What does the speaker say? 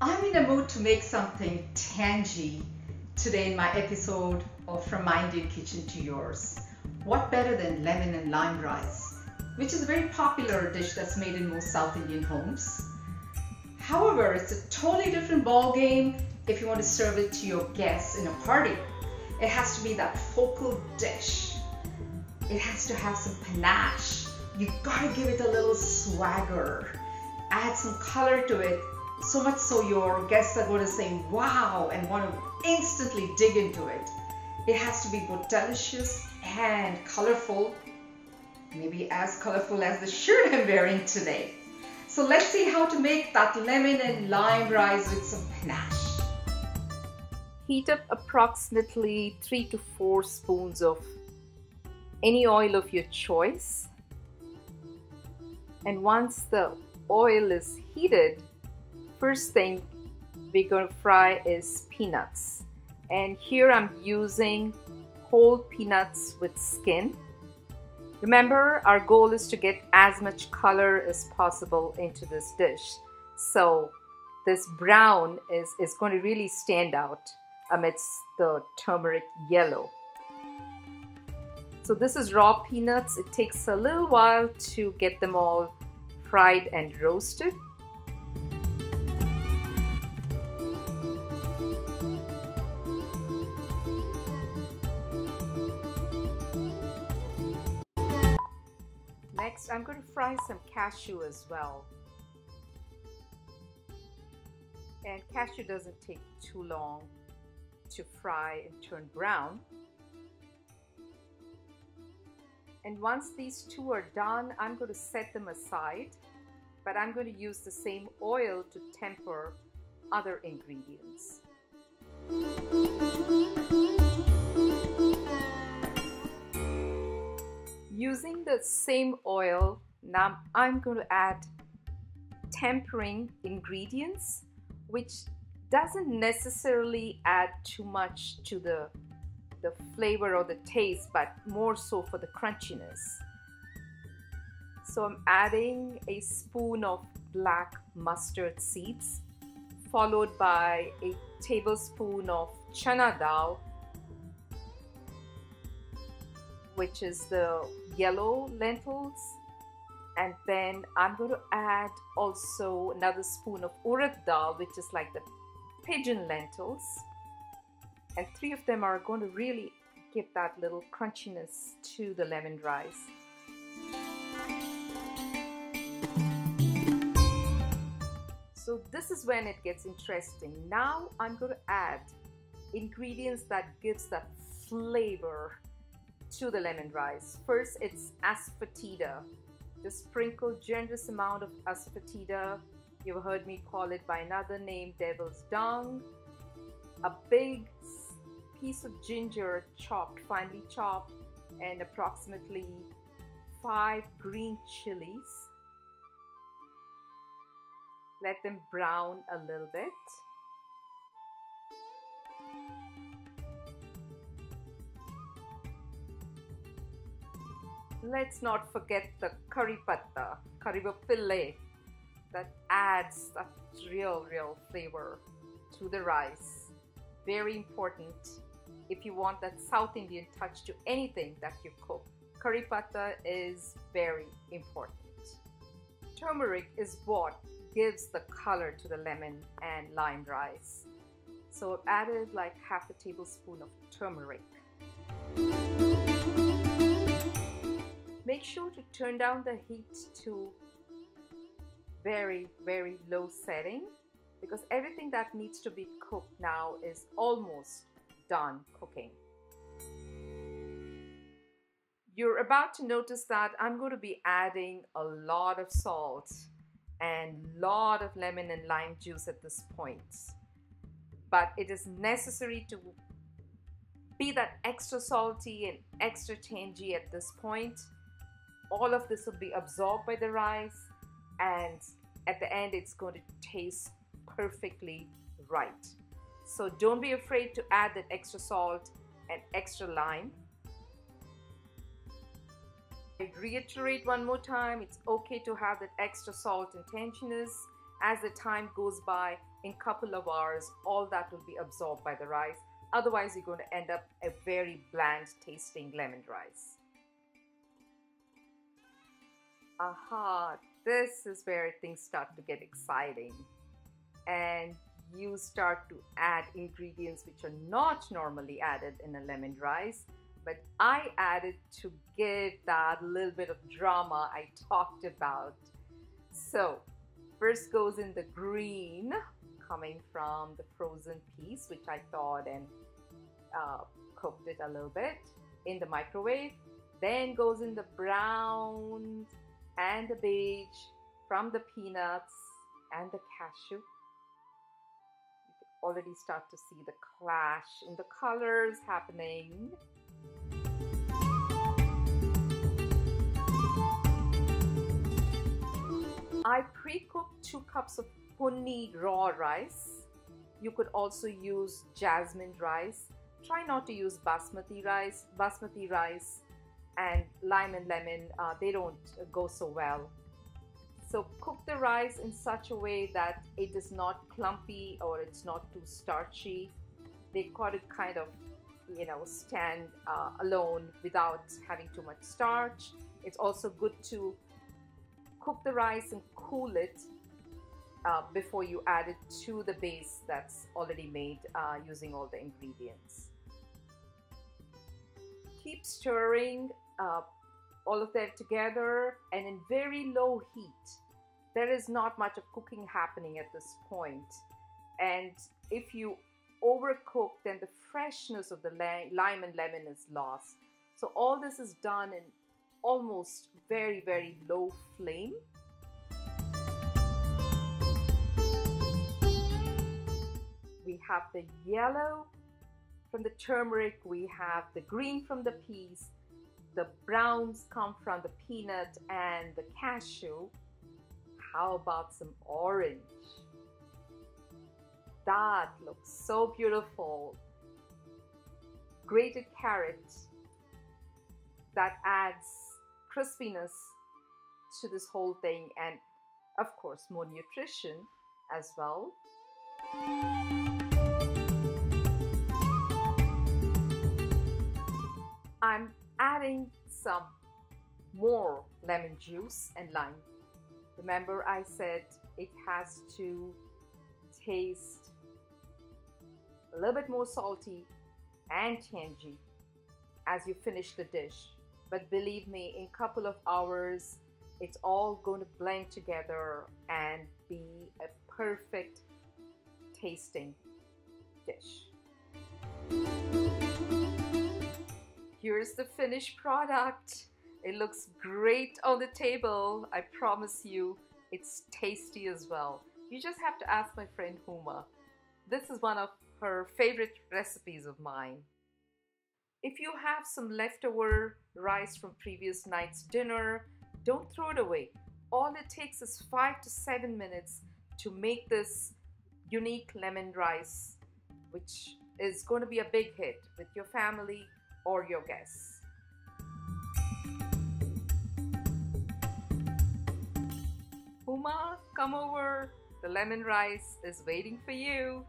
I'm in a mood to make something tangy today in my episode of From My Indian Kitchen to Yours. What better than lemon and lime rice, which is a very popular dish that's made in most South Indian homes. However, it's a totally different ball game if you want to serve it to your guests in a party. It has to be that focal dish. It has to have some panache. You gotta give it a little swagger. Add some color to it, so much so your guests are going to say wow and want to instantly dig into it. It has to be both delicious and colorful, maybe as colorful as the shirt I'm wearing today. So let's see how to make that lemon and lime rice with some panache. Heat up approximately 3 to 4 spoons of any oil of your choice. And once the oil is heated, first thing we're going to fry is peanuts. And here I'm using whole peanuts with skin. Remember, our goal is to get as much color as possible into this dish. So this brown is going to really stand out amidst the turmeric yellow. So this is raw peanuts. It takes a little while to get them all fried and roasted. Next, I'm going to fry some cashew as well. And cashew doesn't take too long to fry and turn brown. And once these two are done, I'm going to set them aside, but I'm going to use the same oil to temper other ingredients. Using the same oil, now I'm going to add tempering ingredients, which doesn't necessarily add too much to the flavor or the taste, but more so for the crunchiness. So I'm adding a spoon of black mustard seeds, followed by a tablespoon of channa dal, which is the yellow lentils. And then I'm going to add also another spoon of urad dal, which is like the pigeon lentils. And 3 of them are going to really give that little crunchiness to the lemon rice. So this is when it gets interesting. Now I'm going to add ingredients that gives that flavor to the lemon rice. First, it's asafoetida. Just sprinkle generous amount of asafoetida. You've heard me call it by another name, devil's dung. A big piece of ginger chopped, finely chopped, and approximately 5 green chillies. Let them brown a little bit. Let's not forget the curry patta, curry that adds that real flavor to the rice. Very important if you want that South Indian touch to anything that you cook. Curry patta is very important. Turmeric is what gives the color to the lemon and lime rice. So I've added like half a tablespoon of turmeric. Make sure to turn down the heat to very low setting, because everything that needs to be cooked now is almost done cooking. You're about to notice that I'm going to be adding a lot of salt and lot of lemon and lime juice at this point. But it is necessary to be that extra salty and extra tangy at this point. All of this will be absorbed by the rice, and at the end it's going to taste perfectly right. So don't be afraid to add that extra salt and extra lime. I reiterate one more time, it's okay to have that extra salt and tanginess, As the time goes by, in a couple of hours, all that will be absorbed by the rice. Otherwise, you're going to end up a very bland tasting lemon rice. Aha, this is where things start to get exciting. And you start to add ingredients which are not normally added in a lemon rice, but I added to give that little bit of drama I talked about. So first goes in the green, coming from the frozen piece, which I thawed and cooked it a little bit in the microwave. Then goes in the brown and the beige from the peanuts and the cashew. You can already start to see the clash in the colors happening. I pre-cooked 2 cups of punni raw rice. You could also use jasmine rice. Try not to use basmati rice. Basmati rice and lime and lemon, they don't go so well. So cook the rice in such a way that it is not clumpy or it's not too starchy. They got to kind of, stand alone without having too much starch. It's also good to cook the rice and cool it before you add it to the base that's already made using all the ingredients. Keep stirring all of that together and in very low heat. There is not much of cooking happening at this point. And if you overcook, then the freshness of the lime and lemon is lost. So all this is done in almost very, very low flame. We have the yellow from the turmeric, we have the green from the peas, the browns come from the peanut and the cashew. How about some orange? That looks so beautiful. Grated carrot, that adds crispiness to this whole thing, and of course more nutrition as well. I'm adding some more lemon juice and lime. Remember, I said it has to taste a little bit more salty and tangy as you finish the dish. But believe me, in a couple of hours, it's all going to blend together and be a perfect tasting dish. Here's the finished product. It looks great on the table. I promise you, it's tasty as well. You just have to ask my friend Huma. This is one of her favorite recipes of mine. If you have some leftover rice from previous night's dinner, don't throw it away. All it takes is 5 to 7 minutes to make this unique lemon rice, which is going to be a big hit with your family or your guests. Huma, come over. The lemon rice is waiting for you.